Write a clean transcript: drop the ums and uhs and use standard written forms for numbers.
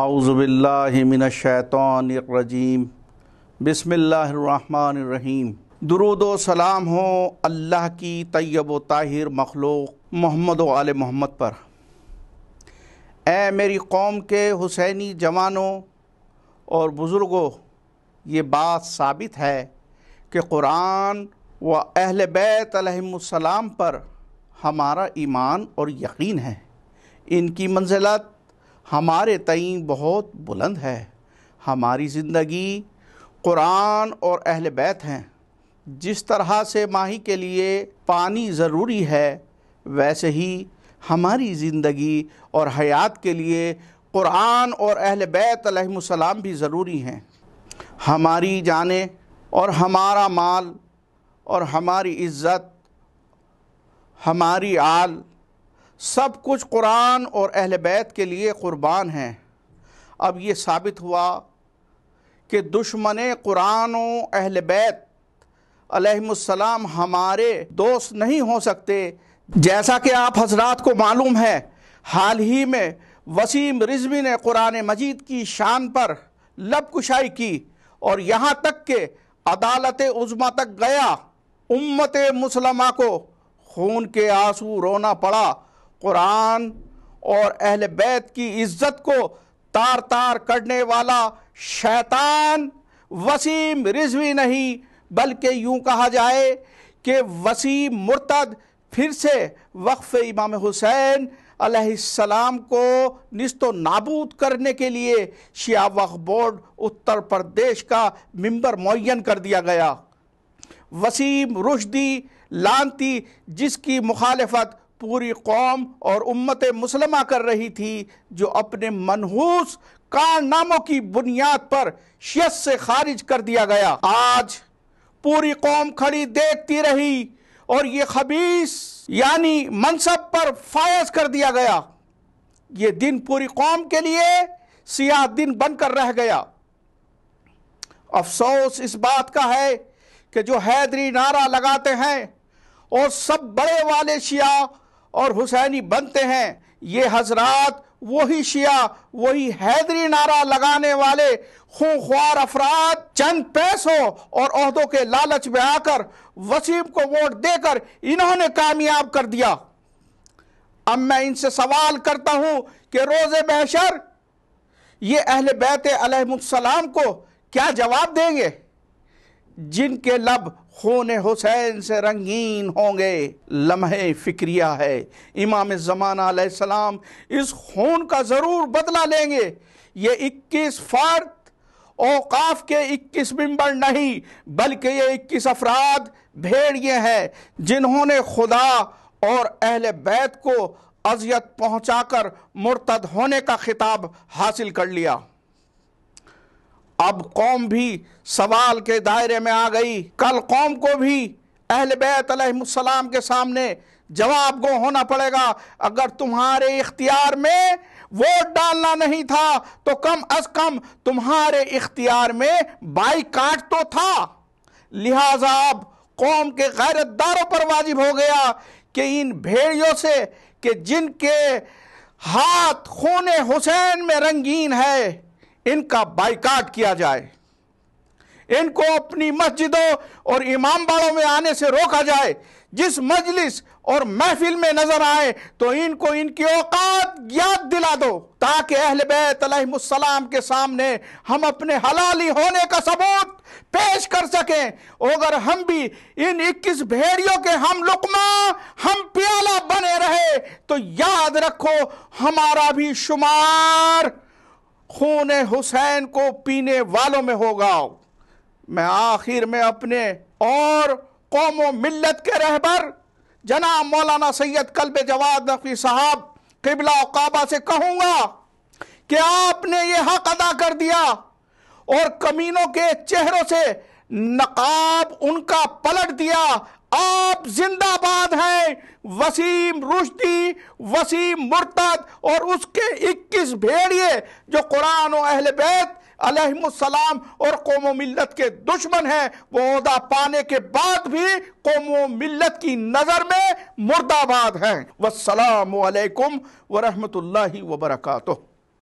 اعوذ باللہ من الشیطان الرجیم بسم اللہ الرحمن الرحیم۔ درود و سلام ہو اللہ کی طیب و طاہر مخلوق محمد و آل محمد پر۔ اے میری قوم کے حسینی جوانوں اور بزرگوں، یہ بات ثابت ہے کہ قرآن و اہل بیت علیہم السلام پر ہمارا ایمان اور یقین ہے۔ ان کی منزلت ہمارے تئیں بہت بلند ہے۔ ہماری زندگی قرآن اور اہل بیت ہیں۔ جس طرح سے ماہی کے لیے پانی ضروری ہے، ویسے ہی ہماری زندگی اور حیات کے لیے قرآن اور اہل بیت علیہم السلام بھی ضروری ہیں۔ ہماری جانیں اور ہمارا مال اور ہماری عزت، ہماری آل، سب کچھ قرآن اور اہل بیت کے لیے قربان ہیں۔ اب یہ ثابت ہوا کہ دشمن قرآن و اہل بیت علیہم السلام ہمارے دوست نہیں ہو سکتے۔ جیسا کہ آپ حضرات کو معلوم ہے، حال ہی میں وسیم رضوی نے قرآن مجید کی شان پر لب کشائی کی اور یہاں تک کہ عدالت عظمیٰ تک گیا۔ امت مسلمہ کو خون کے آنسو رونا پڑا۔ قرآن اور اہل بیت کی عزت کو تار تار کرنے والا شیطان وسیم رضوی نہیں، بلکہ یوں کہا جائے کہ وسیم مرتد پھر سے وقف امام حسین علیہ السلام کو نیست و نابود کرنے کے لیے شیعہ وقف بورڈ اتر پردیش کا ممبر معین کر دیا گیا۔ وسیم رشدی لانتی، جس کی مخالفت پوری قوم اور امت مسلمہ کر رہی تھی، جو اپنے منحوس کارناموں کی بنیاد پر شیعت سے خارج کر دیا گیا، آج پوری قوم کھڑی دیکھتی رہی اور یہ خبیث یعنی منصب پر فائز کر دیا گیا۔ یہ دن پوری قوم کے لیے سیاہ دن بن کر رہ گیا۔ افسوس اس بات کا ہے کہ جو حیدری نعرہ لگاتے ہیں اور سب بڑے والے شیعہ اور حسینی بنتے ہیں، یہ حضرات وہی شیعہ، وہی حیدری نعرہ لگانے والے خونخوار افراد چند پیسوں اور عہدوں کے لالچ میں آ کر وسیم کو ووٹ دے کر انہوں نے کامیاب کر دیا۔ اب میں ان سے سوال کرتا ہوں کہ روز محشر یہ اہل بیت علیہم السلام کو کیا جواب دیں گے؟ جن کے لب خون حسین سے رنگین ہوں گے۔ لمحے فکریہ ہے، امام زمانہ علیہ السلام اس خون کا ضرور بدلہ لیں گے۔ یہ 21 فرد اوقاف کے 21 ممبر نہیں، بلکہ یہ 21 افراد بھیڑیے ہیں جنہوں نے خدا اور اہل بیت کو اذیت پہنچا کر مرتد ہونے کا خطاب حاصل کر لیا۔ اب قوم بھی سوال کے دائرے میں آ گئی۔ کل قوم کو بھی اہل بیت علیہ السلام کے سامنے جواب گو ہونا پڑے گا۔ اگر تمہارے اختیار میں ووٹ ڈالنا نہیں تھا تو کم از کم تمہارے اختیار میں بائیکاٹ تو تھا۔ لہٰذا اب قوم کے غیرت داروں پر واجب ہو گیا کہ ان بھیڑیوں سے کہ جن کے ہاتھ خون حسین میں رنگین ہے، ان کا بائیکاٹ کیا جائے۔ ان کو اپنی مسجدوں اور امام باڑوں میں آنے سے روکا جائے۔ جس مجلس اور محفل میں نظر آئے تو ان کو ان کی اوقات یاد دلا دو، تاکہ اہل بیت علیہم السلام کے سامنے ہم اپنے حلالی ہونے کا ثبوت پیش کر سکیں۔ اگر ہم بھی ان 21 بھیڑیوں کے ہم لقمہ ہم پیالہ بنے رہے تو یاد رکھو ہمارا بھی شمار خون حسین کو پینے والوں میں ہوگا۔ میں آخر میں اپنے اور قوم و ملت کے رہبر جناب مولانا سید قلب جواد نقوی صاحب قبلہ و کعبہ سے کہوں گا کہ آپ نے یہ حق ادا کر دیا اور کمینوں کے چہروں سے نقاب ان کا پلٹ دیا۔ آپ زندہ باد ہیں۔ وسیم رشدی، وسیم مرتد اور اس کے 21 بھیڑیے جو قرآن و اہل بیت علیہم السلام اور قوم و ملت کے دشمن ہیں، وہ عہدہ پانے کے بعد بھی قوم و ملت کی نظر میں مردہ باد ہیں۔ والسلام علیکم ورحمۃ اللہ وبرکاتہ۔